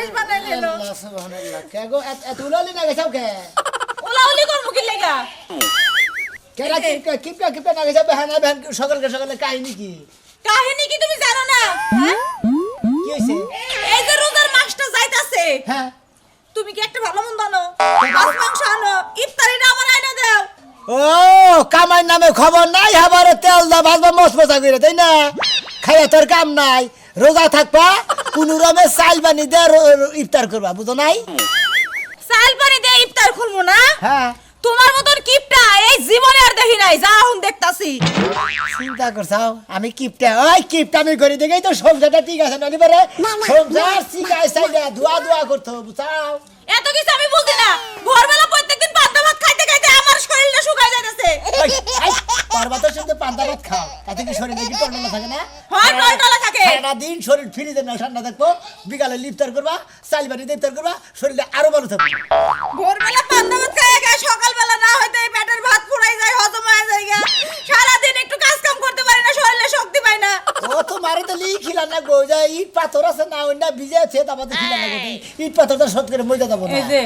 জিনিস বানাই নিলো। আল্লাহ সুবহানাল্লাহ। কে গো এত উলালি না গেছাও কে? উলাউলি করমু কি লাগা? কেরা কিপটা না গেছাও বেহানা বেহান সকালে কাহিনী কি? কাহিনী কি তুমি জানো না? হ্যাঁ? কি হইছে? এই যে রোজার মাসটা যাইতাছে। হ্যাঁ। তুমি কি একটা ভালো মন্দ আনো? মাছ মাংস আনো, ইফতারিটা আমার আইনা দাও। ও কামাই নামে খবর নাই হাবারে তেল দা ভাজবা মশমশা করে তাই না? খাইয়া তোর কাম নাই, রোজা থাকবা কোনো রকমে চাল বানি দে ইফতার করবা, বুঝো নাই? চাল পানি দিয়ে ইফতার খুলবো না? হ্যাঁ। তোমার মতন কিপটা এই জীবনে আর দেখি নাই, যা এখন দেখতাছি। চিন্তা করছাও আমি কিপটা, ওই কিপটা আমি করে দেখেই তো সংসারটা ঠিক আছে নালি পারে সংসার শিখাই সাইডে ধোয়া করতে হবে, বুঝাও? এত কিছু আমি বুঝি না। ভোরবেলা প্রত্যেকদিন পান্তা ভাত খাইতে খাইতে আমার শরীরটা শুকায় যাইতেছে। পারবা তো শুধু পান্তা ভাত খাও, তাতে কি শরীরে কি টনটনা থাকে না? হয় টলটলা থাকে। সারাদিন শরীর ফ্রিজে না ঠান্ডা থাকবো, বিকালে ইফতার করবা, চাল বানি ইফতার করবা, শরীরটা আরো ভালো থাকবে। ভোরবেলা পান্তা ভাত খাইয়া গা সকালবেলা না হইতে পেটের ভাত ফুরাই যায়, হজম হয়ে যায় গা। সারাদিন একটু কাজ কাম করতে পারি না, শরীরে শক্তি পাই না। ও তো মারে তো খিলা না গো, যা ইট পাথর আছে না ওই না ভিজে আছে তারপরে খিলা না গো, ইট পাথরটা শর্ট করে মজা যাবো না। এই যে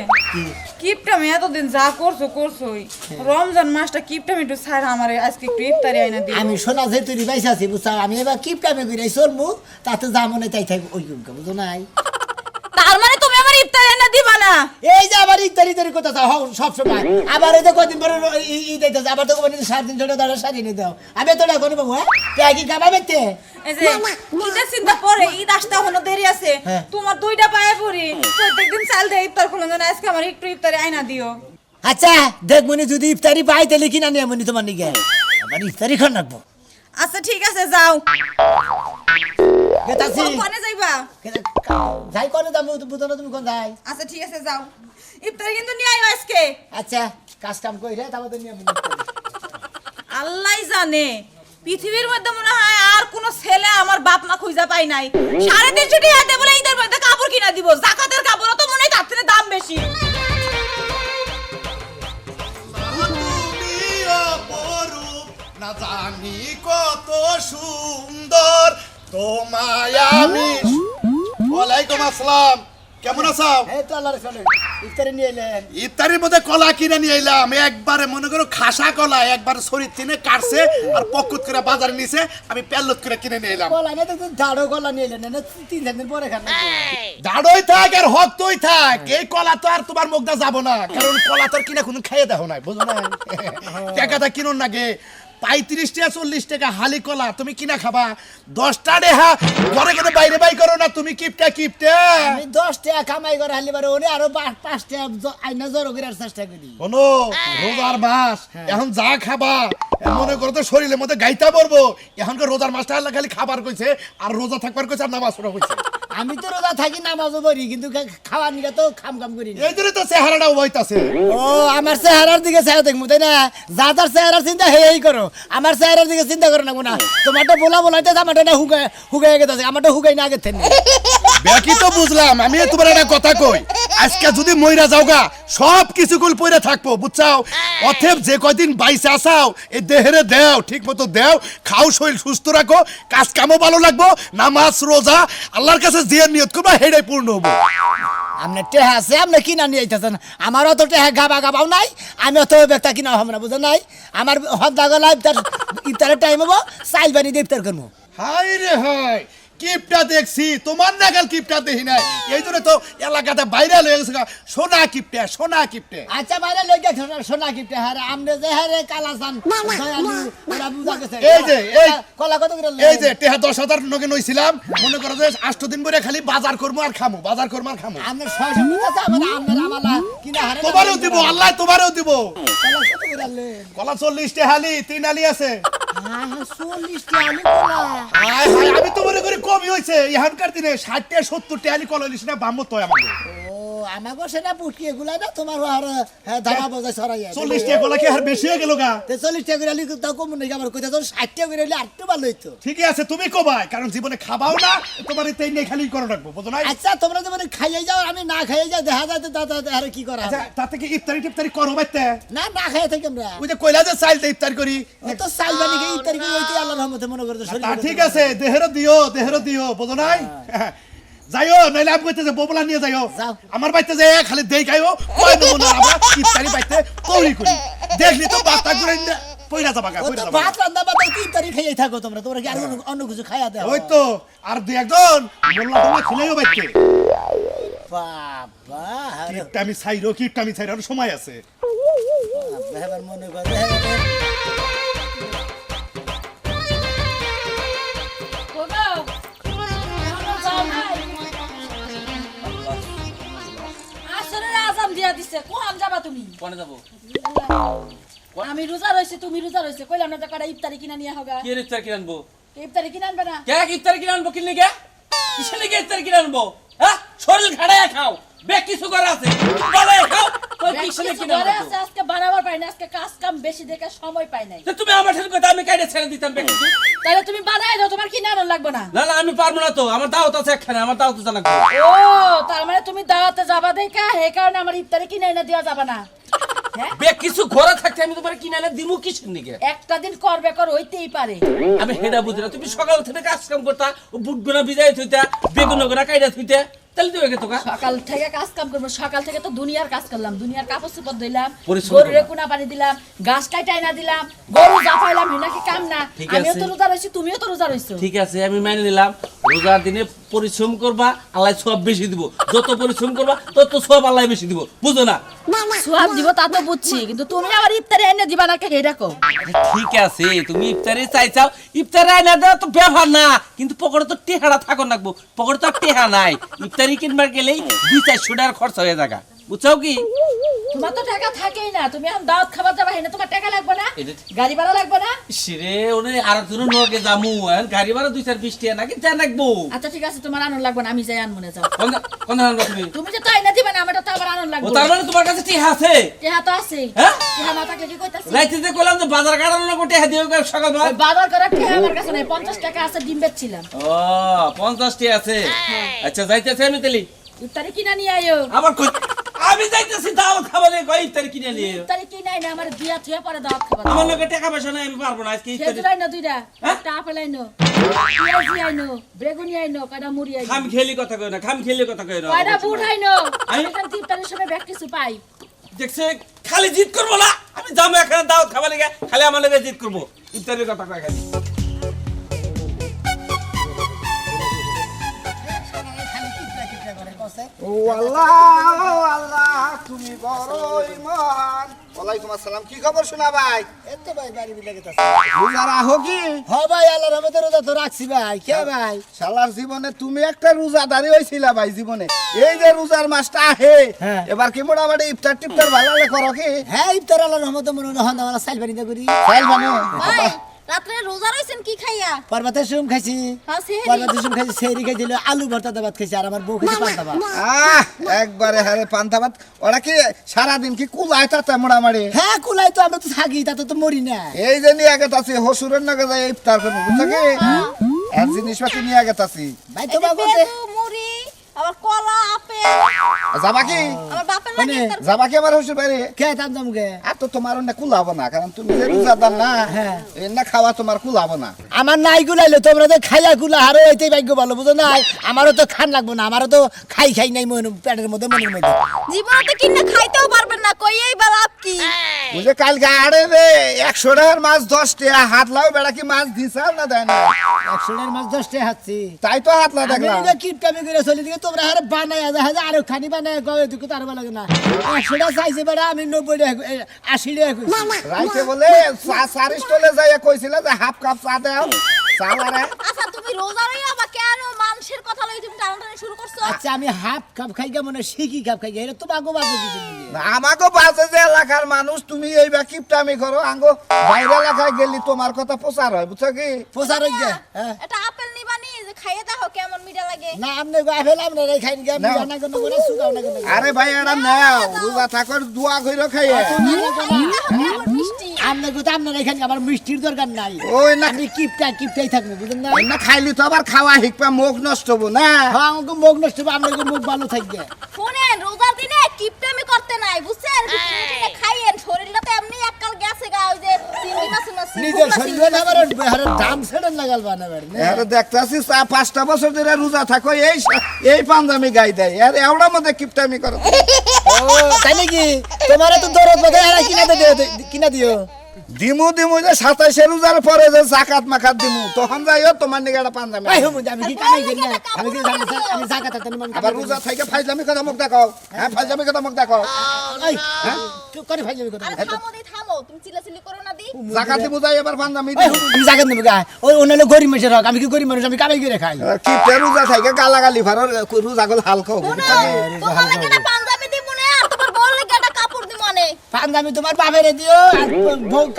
কিপটা আমি এতদিন যা করছোই, রমজান মাসটা কিপটা আমি একটু ছাড়া আমার আজকে একটু ইফতারি আইনা দিই। আমি শোনা যে তুই বাইসা আছি বুঝছা, আমি এবার কিপটা আমি ঘুরে চলবো, তাতে যা মনে তাই থাকবো ওই গুমকে, বুঝো নাই? তার মানে তুমি আমার ইফতারি আইনা দিবা না? এই যে আবার ইত্যাদি কথা সব সময় আবার এই যে কদিন পরে ঈদ আইতেছে, আবার তো মানে 7 দিন ধরে দাঁড়া সারিয়ে নিয়ে দাও, আমি তো না কোনো বাবু। হ্যাঁ কি খাবা বেতে? এই যে ঈদের চিন্তা পরে, ঈদ আসতে এখনো দেরি আছে। হ্যাঁ। তোমার দুইটা পায়ে পড়ি, প্রত্যেকদিন চাল দিয়ে ইফতার খুলুন, আজকে আমার একটু ইফতারি আইনা দিও। আচ্ছা দেখবনি যদি ইফতারি পাই তাহলে কিনা নিয়ে মনি তোমার নিকে আবার ইফতারি খান রাখবো। আচ্ছা ঠিক আছে, যাও। গেতাছি কোনে যাইবা? যাই কোনে যাবো বুঝো না তুমি কোন যাই? আচ্ছা ঠিক আছে, যাও। ইফতারি কিন্তু নিয়ে আইও আজকে। আচ্ছা কাজ কাম কইরে তারপর তো নিয়ে মনি। আল্লাহই জানে পৃথিবীর মধ্যে মনে হয় আর কোন ছেলে আমার বাপ মা খুঁজা পাই নাই। 350 টাকা দেব বলে ঈদের মধ্যে কাপড় কিনা দিব, জাকাতের কাপড় তো মনে হয় তার থেকে দাম বেশি। না জানি কত সুন্দর তোমায় আমি। ওয়ালাইকুম আসসালাম, কেমন আছো? এই তো আল্লাহর চলে ইফতারি নিয়ে এলেন। ইফতারির মধ্যে কলা কিনে নিয়ে এলাম, একবারে মনে করো খাসা কলা, একবারে শরীর তিনে কাটছে আর পকুত করে বাজারে নিছে, আমি পেল্লত করে কিনে নিয়ে এলাম। কলা না তো দাঁড়ো কলা নিয়ে এলেন না, 3 দিন পরে খান। দাঁড়ই থাক আর হকতই থাক, এই কলা তো আর তোমার মুখটা যাবো না, কারণ কলা তো আর কিনা কোনো খাইয়ে দেখো না, বুঝো না? টাকাটা কিনুন নাগে 35 টাকা 40 টাকা হালি কলা, তুমি কিনা খাবা 10টা টাকা ঘরে গেলে বাইরে বাই করো না, তুমি কিপটা আমি 10 টাকা কামাই করে হালি পারে ওরে আরো 5 টাকা আইনা জড়ো করার চেষ্টা করি। শোনো রোজার মাস, এখন যা খাবা মনে করো তো শরীরের মধ্যে গাইতা পড়বো। এখনকার রোজার মাসটা আল্লাহ খালি খাবার কইছে আর রোজা থাকবার কইছে আর নামাজ পড়া কইছে। আমি তো রোজা থাকি নামাজও পড়ি কিন্তু খাওয়ার নিকে তো খাম করি না। এই জন্য তো চেহারাটাও বইতাছে। ও আমার চেহারার দিকে চাও দেখবো তাই না? যা তার চেহারার চিন্তা হেই করো, আমার চেহারার দিকে চিন্তা করো না না। তোমারটা বলাইতে আমারটা না হুগাই গেছে, আমারটা হুগাই না আগে থেকে। বাকি তো বুঝলাম, আমি তোমার একটা কথা কই, আজকে যদি মইরা যাওগা সব কিছু কুল পইরা থাকবো, বুঝছাও? অতএব যে কয়দিন বাইসে আসাও এই দেহেরে দেও, ঠিক মতো দেও, খাও, শরীর সুস্থ রাখো, কাজ কামও ভালো লাগবো, নামাজ রোজা আল্লাহর কাছে যে নিয়ত করবা হেডাই পূর্ণ হবো। আপনার টেহা আছে আপনি কিনা নিয়ে আইতেছেন, আমার অত টেহা গাবাও নাই, আমি অত ব্যক্তা কিনা হব না, বুঝেন নাই? আমার হদ্দা গলা ইফতারের টাইম হবো, চাইল বানি দিয়ে ইফতার করবো। হাই রে হাই, কিপটা দেখছি, তোমার নাগাল কিপটা দেখি নাই, এই জন্য তো এলাকাতে বাইরে লয়ে গেছে সোনা কিপটে। আচ্ছা বাইরে লই গে সোনা কিপটে, হারে আমনে যে হারে কালাসান দয়ালু ওরা বুঝা গেছে। এই যে কলা কত করে? এই যে টেহা 10,000 নগে নইছিলাম, মনে করো যে 8 দিন পরে খালি বাজার করবো আর খামু। আপনি 600 বুঝাছে আমার আমালা কিনা হারে তোমারও দিব, আল্লাহ তোমারও দিব। কলা কত করে আনলে? কলা 40 টাকা হালি, 3 আলি আছে। হ্যাঁ 40 টাকা আলু কলা। হাই আমি তো মনে করি কমই হইছে, এখানকার দিনে 60 টাকা 70 টাকা আলি কলা লিস না বাম্মু তো আমাকে। ও আমাগো সেটা পুটকি এগুলা না তোমার আর ধারা বজায় ছড়াই 40 টাকা কলা কি আর বেশি হয়ে গেল গা? 40 টাকা করে আলু তাও কম নাকি? আমার কইতা তো 60 টাকা করে আলু আরেকটু ভালো হইতো। ঠিকই আছে, তুমি কবাই, কারণ জীবনে খাবাও না, তোমার এই নেই খালি করে রাখবো, বুঝো না? আচ্ছা তোমরা তো মানে খাইয়ে যাও, আমি না খাইয়ে যাও, দেখা যায় তো আরে কি করা? আচ্ছা তাতে কি ইফতারি করো বাইতে? না খাইয়ে থাকি আমরা। ওই যে কইলা যে চাইলতে ইফতার করি, তো চাইল বানি গিয়ে ইফতারি করি হইতে আল্লাহর রহমতে মনে করতে তা ঠিক আছে, দেহেরও দিও, বুঝো নাই? যাইও নইলে আমি কইতে যে ববলা নিয়ে যাইও যাও। আমার বাইতে যাই খালি দেই খাইও কই দেবো না আমরা ইফতারি বাইতে তৈরি করি দেখলি তো বাতা করে পয়লা যাবা গা ও পয়লা তো যাবা ভাত রান্না বাদ তিন তারিখ খাইয়ে থাকো তোমরা কি আর অন্য কিছু খাইয়া দাও ওই তো আর দুই একজন মোল্লা টোল্লা খিলাইও বাইতে বাবা আরে কিপটা আমি ছাইরো সময় আছে এবার মনে করে কোনে যাব আমি রোজা রইছে তুমি রোজা রইছে কইলাম না যে কটা ইফতারি কিনা নিয়ে হোগা কি ইফতার কিনে আনবো ইফতারি কিনা আনবে না কে ইফতার কিনে আনবো কিনলে কে কিসের লিগে ইফতার কিনে আনবো হ্যাঁ শরীর খাড়ায় খাও বে কিছু করে আছে বলে খাও কই কিসের লিগে কিনে ঘরে আনবো আছে আজকে বানাবার পাই না আজকে কাজ কাম বেশি দেখে সময় পাই নাই তো তুমি আমার সাথে কথা আমি কাইডে ছেড়ে দিতাম বে কিছু তাহলে তুমি বানাই দাও তোমার কিনা আনন্দ লাগবে না না না আমি পারবো না তো আমার দাওয়াত আছে একখানে আমার দাওয়াত জানা ও তার মানে তুমি দাওয়াতে যাবা দেখা হে কারণে আমার ইফতারি কিনা এনে দেওয়া যাবে না হ্যাঁ বে কিছু ঘরে থাকতে আমি তোমার কিনে এনে দিমু কিসের লিগে একটা দিন করবে কর হইতেই পারে আমি হেডা বুঝি না তুমি সকাল থেকে কাজ কাম করতা বুট গোনা বিজাই থইতা বেগুন গোনা কাইডা থইতা তাহলে তুই কে তোকা সকাল থেকে কাজ কাম করবো সকাল থেকে তো দুনিয়ার কাজ করলাম দুনিয়ার কাপড় চোপড় দিলাম পরিশ্রম গরুরে করলাম। কুনা পানি দিলাম গাছ কাটাই না দিলাম গরু জাফাইলাম নাকি কাম না ঠিক আমিও আছে। তো রোজা রইছি তুমিও তো রোজা রইছো ঠিক আছে আমি মেনে নিলাম রোজার দিনে পরিশ্রম করবা আল্লাহ সব বেশি দিব যত পরিশ্রম করবা তত সব আল্লাহ বেশি দিব বুঝো না সোয়াব দিব তা তো বুঝছি কিন্তু তুমি আবার ইফতারি এনে দিবা নাকি হেডা কও ঠিক আছে তুমি ইফতারে চাইছাও ইফতারে না দেওয়া তো ব্যাপার না কিন্তু পকেটে তো টেহারা থাকো নাকবো পকেটে তো আর টেহা নাই ইফতারি কিনবার গেলেই 200-400 টাকার খরচ হয়ে যাগা বুঝছো কি তোমার তো টাকা থাকেই না তুমি এখন দাওয়াত খাবার যাবা হেনে তোমার টাকা লাগবে না এটা- গাড়ি ভাড়া লাগবে না সিরে ওনে আর জন্য নগে যামু এখন গাড়ি ভাড়া 2-4-20 টাকা নাকি যা লাগবো আচ্ছা ঠিক আছে তোমার আনন্দ লাগবে না আমি যাই আনমনে যাও কোন আনবো তুমি তুমি যে তাই না দিবা না আমারটা তো আবার আনন্দ ও লাগবে তার মানে তোমার কাছে টেহা আছে টেহা তো আছে হ্যাঁ টেহা না থাকলে কি কইতাছি রাইতে যে কইলাম যে বাজার কাটানো না টেহা দিও সকাল ওই বাজার করার টেহা আমার কাছে নাই 50 টাকা আছে ডিম বেচছিলাম ও 50 টাকা আছে আচ্ছা যাইতেছে আমি তেলি ইফতারি কিনা নিয়ে আইও আবার কই আমি যাইতেছি দাওয়াত খাবারে কই ইফতারি কিনে নিয়ে ইফতারি কিনাই না আমার দিয়া থুয়া পরে দাওয়াত খাবার আমার লগে টাকা পয়সা নাই আমি পারবো না আজকে ইফতারি খেজুর আইনো দুইটা হ্যাঁ? একটা আপেল আইনো পেঁয়াজি আইনো বেগুনি আইনো কয়টা মুড়ি আইনো খাম খেলি কথা কই না খাম খেলি কথা কই না কয়টা বুট আইনো আমি আমি- এখান ইফতারের সময় ব্যাগ কিছু পাই দেখছে খালি জিদ করবো না আমি যাবো এখানে দাওয়াত খাবার লাগা খালি আমার লগে জিদ করবো ইফতারির কথা কই খালি ও আল্লাহ আল্লাহ তুমি বড়ই মহান ওয়ালাইকুম আসসালাম কি খবর শোনা ভাই এত ভাই বাড়ি বিলে গেছে রোজা রাখো কি হ ভাই আল্লাহর রহমতে রোজা তো রাখছি ভাই কে ভাই শালার জীবনে তুমি একটা রোজাদারি হইছিলা ভাই জীবনে এই যে রোজার মাসটা আহে হ্যাঁ। এবার কি মোটামুটি ইফতার টিফতার ভালো লাগে করো কি হ্যাঁ ইফতার আল্লাহর রহমতে মনে হয় আমরা সাইল বাড়িতে করি চাল বানো ভাই রাত্রে রোজা রইছেন কি খাইয়া পর্বতের সুম খাইছি হ্যাঁ, সেহরি। পর্বতের সুম খাইছি সেহরি খাইছিল আলু ভর্তা ভাত খাইছি আর আমার বউ খাইছে পান্তা ভাত একবারে হারে পান্তা ভাত ওরা কি সারাদিন কি কুলায় তাতে মোটামুটি হ্যাঁ কুলাই তো আমরা তো থাকি তাতে তো মরি না এই যে নিয়ে গেত আছি হসুরের নাগে যাই ইফতার করবো বুঝছো কি এক জিনিসপাতি নিয়ে গেত আছি ভাই এই তোমার যে বলতে পেঁপু, মুড়ি আবার কলা আপেল যাবা কি আমার বাপের লাগে মানে- ইফতার যাবা কি আমার হসুর বাইরে কে তাম তামকে আর তো তোমার অন্য কুলাবো না কারণ তুমি যে রোজাদার না হ্যাঁ। এই না খাওয়া তোমার কুলাবো না আমার নাই গুলাইলো তোমরা তো খাইয়া গুলা হারো এইটাই ভাগ্য ভালো বুঝো নাই আমারও তো খান লাগবো না আমারও তো খাই খাই নাই পেটের মধ্যে মনের মধ্যে জীবনে কিনে খাইতেও পারবেন না কইয়েই বা লাভ কি বুঝে কাল গাড়ে রে 100 টাকার মাছ 10 টাকা হাত লাও বেড়া কি মাছ দিছে না দেয় না 100 টাকার মাছ 10 টাকা হাচ্ছি তাই তো হাত লা দেখলাম আমি কিপটামি করে চলি দিকে তোমরা হারে বানাই আরো খানি বানাই গয়ে দুটো তার ভালো লাগে না 100 টাকা চাইছে বেড়া আমি 90 টাকা 80 টাকা কইছি রাইতে বলে সারি স্টলে যাই কইছিল যে হাফ কাপ চা দাও চা লারে আচ্ছা তুমি রোজা রইয়া বা কেন মানুষের কথা লই তুমি টানাটানি শুরু করছো আচ্ছা আমি হাফ কাপ খাই গা মনে শিখি কাপ খাই গা এটা তো বাগো বাগো কিছু না আমাকে বাজে যে এলাকার মানুষ তুমি এই বা কিপটামি করো আঙ্গো বাইরে এলাকায় গেলি তোমার কথা প্রচার হয় বুঝছো কি পোসার হই গা হ্যাঁ এটা আপেল নিবানি যে খাইয়ে দেখো কেমন মিঠা লাগে না আমনে গো আফেল আমনে রাই খাই গা নাও। না কোন করে সুগাও না কোন আরে ভাই এটা নাও রোজা থাকর দোয়া কইরো খাইয়ে কেমন মিষ্টি আমনে গো আমনে রাই খাই আমার মিষ্টির দরকার নাই ওই না আপনি কিপটাই থাকবে বুঝেন না না খাইলি তো আবার খাওয়া হিকপা মুখ নষ্ট হবো না হ্যাঁ আমাকে মুখ নষ্ট হবে আপনাকে মুখ ভালো থাকবে শুনেন রোজার দিনে কিপটামি করতে নাই বুঝছেন কিনে খাইয়েন শরীরটা তো এমনি এককাল গেছে গা ওই যে চিনি এই নাচি নাচি নিজের শরীরে না আবার হারের দাম ছেড়ে লাগাল বানাবার আরে দেখতাছিস 5টা বছর ধরে রোজা থাকো এই পাঞ্জাবি গাই দেয় আর এওড়ার মধ্যে কিপটামি করো ও তাই নাকি তোমার তো দরদ বদে আর কিনা দিও দিমু যে 27 রোজার পরে যে জাকাত মাকাত দিমু তখন যাইও তোমার নিকে একটা পাঞ্জাবি আই হুম আমি কি কামাই করি না আমি কি জানি আমি জাকাত তানি মান আবার রোজা থেকে ফাইজলামি কথা মুখ দেখাও হ্যাঁ ফাইজলামি কথা মুখ দেখাও এই তুই করে ফাইল যাবি কথা আরে থামো দি থামো তুমি চিল্লাচিল্লি করো না দি জাকাত দিমু যাই এবার পাঞ্জাবি এই আমি জাকাত নেব গা ওই অন্যান্য গরিব মানুষের হক আমি কি গরিব মানুষ আমি কামাই করে খাই কিপটা রোজা থেকে গালাগালি ফারর রোজা গল হালকা হবে তোমার লাগে একটা পাঞ্জাবি দিব না আর তোমার বউর লাগে একটা কাপড় দিব না পাঞ্জাবি তোমার বাপেরে দিও আর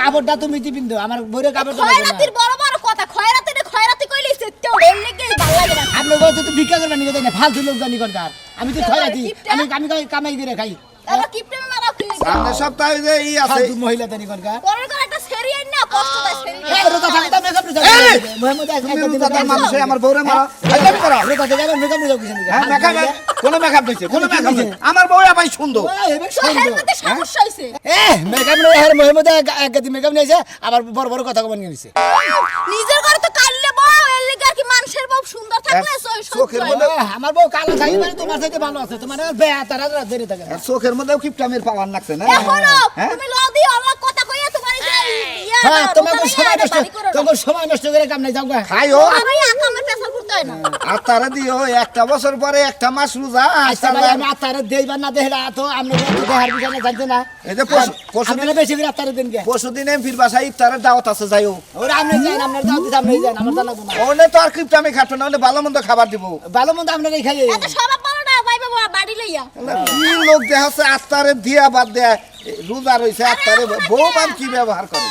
কাপড়টা তুমি দিবিন দাও আমার বইরে কাপড় তো লাগবে না খয়রাতির বড় বড় কথা খয়রাতি কইলি সেটাও এর লাগে ভালো লাগে না আপনি বলতে তো ভিক্ষা করবেন নিকে না ফালতু লোক জানি করকার আমি তো খয়রাতি আমি আমি কামাই করে খাই আবার কিপটেমে মারা কি সামনে সপ্তাহে যে ই আছে ফালতু মহিলা জানি করকার পরের ঘরে একটা সেরি আইন না কষ্ট দেয় সেরি এই রোজা থাকে তো মেকআপ নিতে মোহাম্মদ তুমি রোজাদার মানুষ আমার বউরে মারা ফাইজলামি করো রোজা থেকে মেকআপ নিতে কিছু হ্যাঁ মেকআপ কোন মেকআপ দিছে কোন মেকআপ দিছে আমার বউ আবার সুন্দর সোহের মধ্যে সমস্যা হইছে মেকআপ নেই আর মোহাম্মদ একদিন মেকআপ নিয়েছে আবার বড় বড় কথা কমান নিয়েছে নিজের ঘরে তো কাইলে বউ এর লাগে আর কি মানুষের বউ সুন্দর থাকলে চোখের মধ্যে আমার বউ কালো থাকি মানে তোমার সাথে ভালো আছে তোমার বেয়া তারা ধরে থাকে আর চোখের মধ্যেও কিপটামির পাওয়ার লাগছে না এখনো হ্যাঁ? তুমি লদি অল্প কথা কইয়া তোমার এই যে ইয়া হ্যাঁ তোমার রোজা সময় লইয়া নষ্ট বাড়ি করো না। তোমার সময় নষ্ট করে কাম নাই যাও গা খাইও আমি আকামের পেছাল করতে হয় না আর তারা দিও একটা বছর পরে একটা মাস রোজা আচ্ছা ভাই আমি আতারে দেইবা না দেহরা তো আমরা তো দেহার বিষয় না জানতে না এই যে পরশুদিন আমরা বেশি করে আতারে দিন কে পরশুদিন ফির বাসায় ইফতারের দাওয়াত আছে যাইও ওরা আমরা যাই আমরা দাও দিতাম নাই যান আমরা জানাবো না ওনে তো আর কিপটামি খাটো না ওনে ভালো মন্দ খাবার দিব ভালো মন্দ আমরা খাই এত স্বভাব ভালো না ভাই বাবা বাড়ি লইয়া কি লোক দেখাচ্ছে আত্মারে দিয়া বাদ দেয় রোজা রইছে আত্মারে বউ বান কি ব্যবহার করে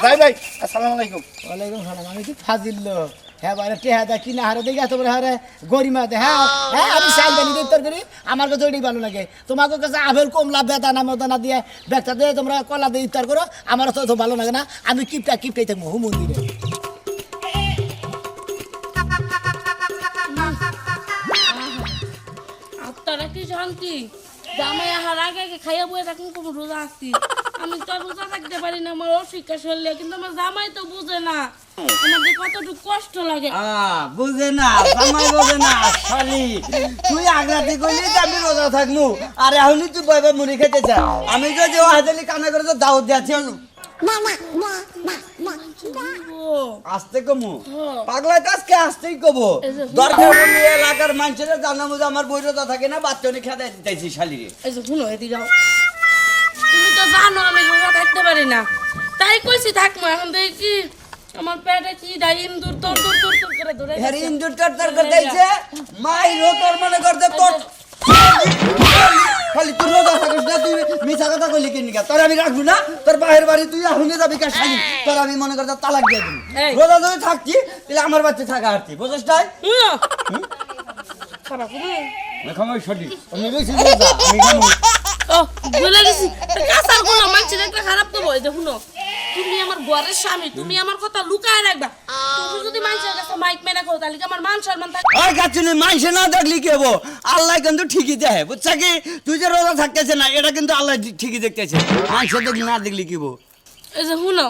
যাই ভাই আসসালামু আলাইকুম ওয়ালাইকুম সালাম আমি কি ফাজিল লোক হ্যাঁ বারে টেহাদা কিনা হারে দেখে তোমরা হারে গরিমা দে হ্যাঁ হ্যাঁ আমি চাই জানি ইফতার করি আমার কাছে ওইটাই ভালো লাগে তোমাকে কাছে আপেল কমলা বেদানা মদানা দিয়ে ব্যাগটা দিয়ে তোমরা কলা দিয়ে ইফতার করো আমার তো ভালো লাগে না আমি কিপটাই থাকবো হু মন্দিরে আপনারা কি শান্তি জামাই আহার আগে আগে খাইয়া বয়ে থাকুন কোনো রোজা আসছি আমি তো আর রোজা থাকতে পারি না আমার অশিক্ষা শরীরে কিন্তু আমার জামাই তো বুঝে না আমাদের কতটুকু কষ্ট লাগে বুঝে না জামাই বোঝে না শালি তুই আগ্রাতে কইলি যে আমি রোজা থাকমু আর এখনই তুই বইবে মুড়ি খেতে চা আমি তো যে হাজালি কানা করে তো দাওয়াত দিয়েছি আসতে কমু পাগলা কাজকে আসতেই কবো দরকার বলি এলাকার মানুষের জানাবো যে আমার বই রোজা থাকে না বাচ্চা খেতে দিতেছি শালিরে এই যে শুনো এদিকে যাও তুমি তো জানো আমি রোজা থাকতে পারি না তাই কইছি থাকবো এখন দেখি কি আমার পেটে কি দাই ইন্দুর তোর তোর তোর তোর করে ধরে হ্যাঁ ইন্দুর তোর তোর করে দিয়েছে মাই তোর মনে করতে তোর খালি তুই রোজা থাকিস না তুই মিছা কথা কইলি কিনি তোর আমি রাখবো না তোর বাহির বাড়ি তুই এখনই যাবি কা শালি তোর আমি মনে করতে তালাক দিয়ে দিবি এই। রোজা যদি থাকছি তাহলে আমার বাচ্চা থাকা আরতি বুঝছিস তাই খারাপ খামাই সঠিক আমি বেশি রোজা আমি খামু ও বলে গেছি কাঁচার গুলো মানছি একটা খারাপ তো বই যে শুনো তুমি আমার ঘরের স্বামী তুমি আমার কথা লুকায় রাখবা তুমি যদি মানুষের কাছে মাইক মেনা করো তাহলে কি আমার মান সম্মান থাকবে আর গাছুনি মাইসে না দেখলি কি হবো আল্লাহ কিন্তু ঠিকই দেয় বুঝছা কি তুই যে রোজা থাকতেছে না এটা কিন্তু আল্লাহ ঠিকই দেখতেছে মাইসে দেখলি না দেখলি কি হবো এই যে শুনো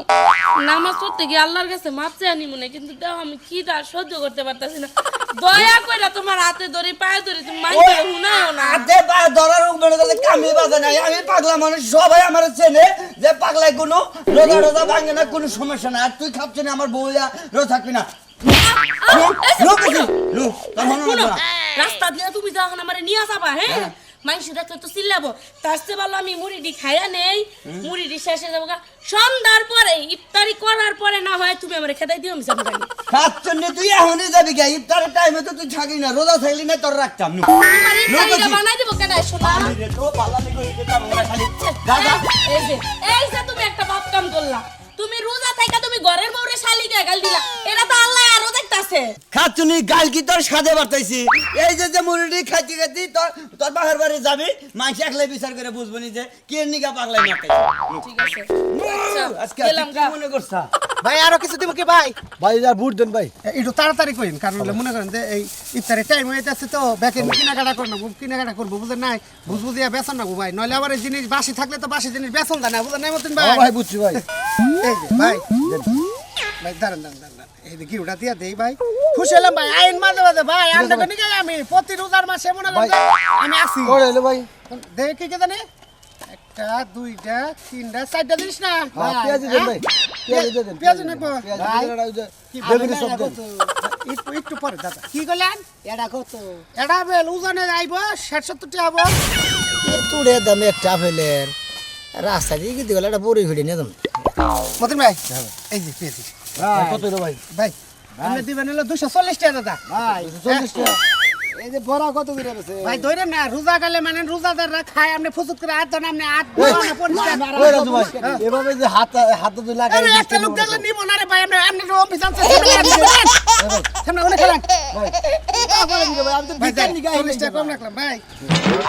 নামাজ পড়তে গিয়ে আল্লাহর কাছে মাপ চেয়ে আনি মনে কিন্তু দেখো আমি কি তার সহ্য করতে পারতাছি না দয়া করে তোমার হাতে ধরে পায়ে ধরে তুমি মাইকে শুনাও না হাতে পায়ে ধরার মনে করলে কামি বাজে নাই আমি পাগলা মানুষ সবাই আমার চেনে যে পাগলায় কোনো রোজা রোজা ভাঙে না কোনো সমস্যা নাই আর তুই খাচ্ছি না আমার বউয়া রোজা থাকবি না শুনো রাস্তা দিয়ে তুমি যখন আমার নিয়ে যাবা হ্যাঁ মানুষ দেখলে তো চিল্লাবো তার চেয়ে ভালো আমি মুড়িটি খাইয়া নেই মুড়িটি শেষে যাবো সন্ধ্যার পরে ইফতারি করার পরে না হয় তুমি আমার খেদাই দিও আমি যাবো খাচ্ছন্নি তুই এখনই যাবি কে ইফতারের টাইমে তো তুই থাকি না রোজা থাকলি না তোর রাখতাম বানাই দেবো কেন শোনা এই যে তুমি একটা বাপ কাম করলা তুমি রোজা থাইকা তুমি ঘরের বউরে শালিকে গাল দিলা এটা তো আল্লাহ আরো দেখতাছে খাতুনি গাল কি তোর সাদে বাড়তাইছি এই যে মুড়ি খাইতে খাইতে তোর বাহার বাড়ি যাবি মাইস একলাই বিচার করে বুঝবো নি যে কে নিগা পাগলাই মারতাইছি ঠিক আছে আচ্ছা আজকে গেলাম কি গা মনে করছা ভাই আরো কিছু দিব কি ভাই ভাই যা বুট দেন ভাই একটু তাড়াতাড়ি করেন কারণ হলে মনে করেন যে এই ইফতারের টাইম হয়ে যাচ্ছে তো ব্যাকে কেনাকাটা করবো বুঝেন নাই বুঝবুঝিয়া বেচন না ভাই নইলে আবার এই জিনিস বাসি থাকলে তো বাসি জিনিস বেচন যায় না বুঝেন নাই মতন ভাই ভাই বুঝছি ভাই এই যে ভাই ভাই দাঁড়ান এই যে গিরুটা দিয়া দেই ভাই খুশি হলাম ভাই আইন মাঝে মাঝে ভাই আপনাকে নিয়ে আমি প্রতি রোজার মাসে মনে করেন যে আমি আসি ভাই দেখি কে জানি একটা দুইটা তিনটা চারটা জিনিস না পেঁয়াজি দেন ভাই পেঁয়াজি দেন পেঁয়াজ নেবো ভাই বেগুনি সব দেন একটু পরে দাদা কি করলেন এটা কত এটা বেল ওজনে আইব 60-70 টাকা হবো তুড়ে দামে একটা ফেলের রাস্তা দিয়ে গিয়ে গেলে একটা বড়ি ভিড়ে নিয়ে দাম মতিন ভাই এই যে পেয়েছি কত রে ভাই ভাই আপনি দিবেন হলো 240 টাকা দাদা ভাই 40 টাকা এই যে বড়া কত করে আছে ভাই ধরে না রোজা গেলে মানে রোজাদাররা খায় আপনি ফুসুত করে হাত দেন আপনি হাত ওই রাজু ভাই এভাবে যে হাত তো লাগাই একটা লোক দেখলে নিব না রে ভাই আপনি আপনি অফিস আছে সামনে অনেক খেলেন আমি তো ভাই বিকাল নিগাই 40 টাকা কম রাখলাম ভাই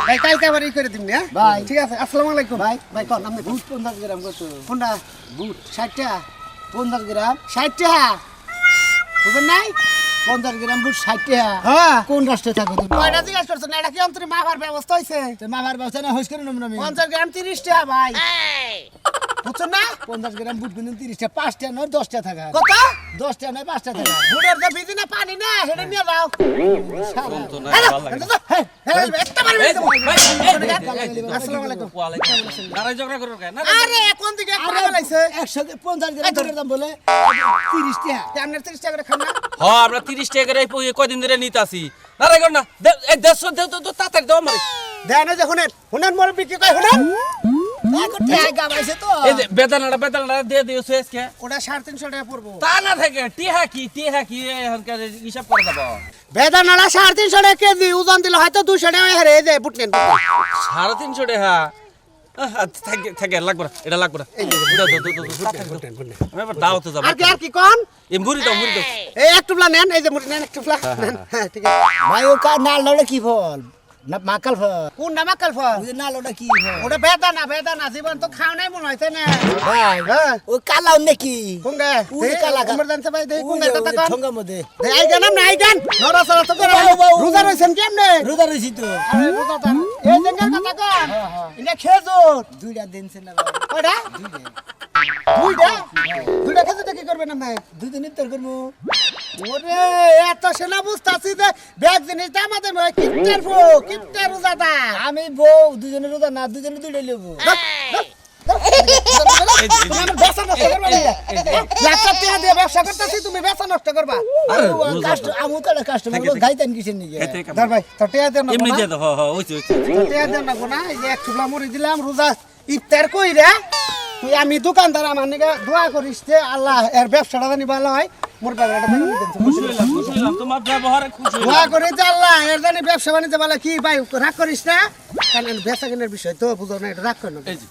ভাই কালকে আবার এই করে দিন হ্যাঁ ভাই। ঠিক আছে আসসালামু আলাইকুম ভাই ভাই কোন আপনি বুট 50 গ্রাম কত কোনটা বুট 60 টাকা 50 গ্রাম 60 টাকা বুঝেন নাই 50 গ্রাম বুট 60 টাকা হ্যাঁ কোন রাষ্ট্রে থাকো তুমি কয়টা জিজ্ঞাসা করছেন এটা কি অন্তরে মাফার ব্যবস্থা হইছে তো মামার ব্যবস্থা না হইস করে নমন আমি 50 গ্রাম 30 টাকা ভাই বুঝছেন না 50 গ্রাম বুট কিনুন 30 টাকা 5 টাকা নয় 10 টাকা থাকা কত 10 টাকা নয় 5 টাকা থাকা বুড়ের যে বিধি না পানি না সেটা নিয়ে যাও তো না হ্যালো, ভালো লাগে হ্যাঁ, হ্যাঁ, একটা মারবে এই, তো। আসসালামু আলাইকুম। লড়াই ঝগড়া করো কেন আরে কোন দিকে একটা বলাইছে 150 গ্রাম ধরে দাম বলে 30 টাকা আপনি 30 টাকা করে খান না হ্যাঁ আমরা 30 টাকা করে কয়দিন ধরে নিতাছি লড়াই কর না এই 150 দেও তো তাড়াতাড়ি দাও আমারে দেন এই যে শুনেন শুনেন মোর বিক্রি কয় শুনেন এখন টাকা গাবাইছে তো এই যে বেদানাটা দিয়ে দিও শেষকে ওটা 350 টাকা পড়বো তা না থাকে টিহা কি এখানকার হিসাব করে দেবো বেদানাড়া 350 টাকা কেজি ওজন দিলে হয়তো 200 টাকা হেরে যায় বুটনেন 350 টাকা থাকে লাগবে না এটা লাগবে না আমি এবার দাও তো যাবো আর কি কোন এই মুড়ি দাও এই এক টুকলা নেন এই যে মুড়ি নেন এক টুকলা নেন হ্যাঁ ঠিক আছে ভাই ও কা নাল লড়ে কি ফল না মাকাল ফল কোন নামা কাল ফল ওই নাল লড়ে কি ফল ওটা বেদানা জীবন তো খাও নাই মনে হইছে না ভাই হ্যাঁ ও কালাও নাকি কোন গে ওই কালা কালা। আমার জানতে ভাই দেই কোন গে কথা কোন ঠঙ্গা মধ্যে এই গান না এই গান নরা সরা তো করে বাউ, বাউ। রোজা রইছেন কেমনে রোদা রইছি তো আরে রোজা তার এই জঙ্গল কথা কোন ইনে খেজুর দুইটা দিনছে না ভাই কয়টা দুইটা খেজুর কি করবেন আপনি দুই দিন তোর করবো ওরে এত সেনা বুঝতাছি যে ব্যাগ জিনিস দাম আছে কিপটার রোজাটা আমি বউ দুজনে রোদা না দুজনে দুইটাই লেবো তুমি আমার ব্যবসা নষ্ট করবা না লাখ টাকা দিয়ে ব্যবসা করতেছি তুমি ব্যবসা নষ্ট করবা আমি তো একটা কাস্টমার গাইতেন কিসের নিয়ে ধর ভাই তো টিয়া দেন না এমনি গোনা। দিয়ে দাও হ্যাঁ ওইছে টিয়া দেন না গোনা এই যে এক টুকরা মুড়ি দিলাম রোজা ইফতার কই রে তুই আমি দোকানদার আমার নিকে দোয়া করিস যে আল্লাহ এর ব্যবসাটা জানি ভালো হয় মোর বাগানটা দেখে নিতেন খুশি হইলাম তোমার ব্যবহারে খুশি হইলাম দোয়া করি যে আল্লাহ এর জানি ব্যবসা বাণিজ্য ভালো কি ভাই রাগ করিস না কারণ বেচা কেনার বিষয় তো বুঝো না এটা রাগ কর না এই যে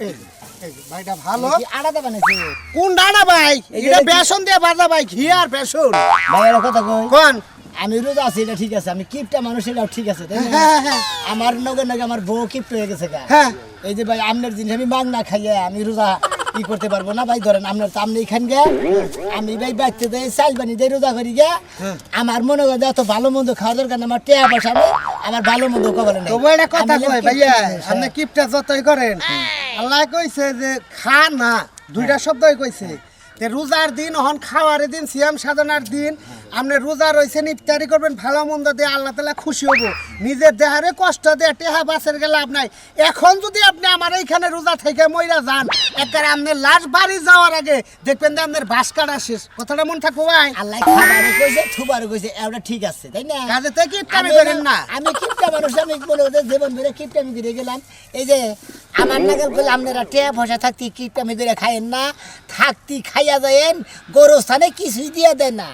ভাইটা ভালো আড়াতে বানাইছে কোন ডানা ভাই এটা বেসন দিয়ে বাজা ভাই ঘি আর বেসন ভাই এর কথা কই কোন আমি রোজা আছি এটা ঠিক আছে আমি কিপটা মানুষ এটাও ঠিক আছে তাই না হ্যাঁ হ্যাঁ আমার নগে নগে আমার বউ কিপ্ট হয়ে গেছে গা হ্যাঁ এই যে ভাই আমনের জিনিস আমি মাং না খাইয়ে আমি রোজা ই করতে পারবো না ভাই ধরেন আপনার তো আপনি খান গে আমি ভাই বাচ্চা দেয় চাল বানি দেয় রোজা করি গে আমার মনে হয় এত ভালো মন্দ খাওয়া দরকার না আমার টেয়া পয়সা নেই আমার ভালো মন্দ কবলে নেই তবু একটা কথা আমি কই কিপ্টা ভাইয়া মানুষ, আপনি কিপটা যতই করেন আল্লাহ কইছে যে খা না দুইটা শব্দই কইছে তে রোজার দিন হন খাওয়ার দিন সিয়াম সাধনার দিন আপনি রোজা রইছেন ইফতারি করবেন ভালো মন্দ দিয়ে আল্লাহ তাআলা খুশি হবো নিজের দেহারে কষ্ট দিয়ে টেহা বাসের গেলে লাভ নাই এখন যদি আপনি আমার এইখানে রোজা থেকে মইরা যান একবার আপনার লাশ বাড়ি যাওয়ার আগে দেখবেন যে আপনার বাস কাটা শেষ কথাটা মন থাকবো ভাই আল্লাহ খাবারও কইছে থুবারও কইছে এটা ঠিক আছে তাই না কাজে থেকে ইফতারি আমি করেন না আমি কিপটা মানুষ আমি মনে হচ্ছে জীবন ধরে কিপটা আমি ঘুরে গেলাম এই যে আমার নাগাল বলে আপনারা টেয়া পয়সা থাকতে কিপটা আমি ঘুরে খাইয়েন না থাকতে খাইয়া যায়েন গরু স্থানে কিছুই দিয়ে দেয় না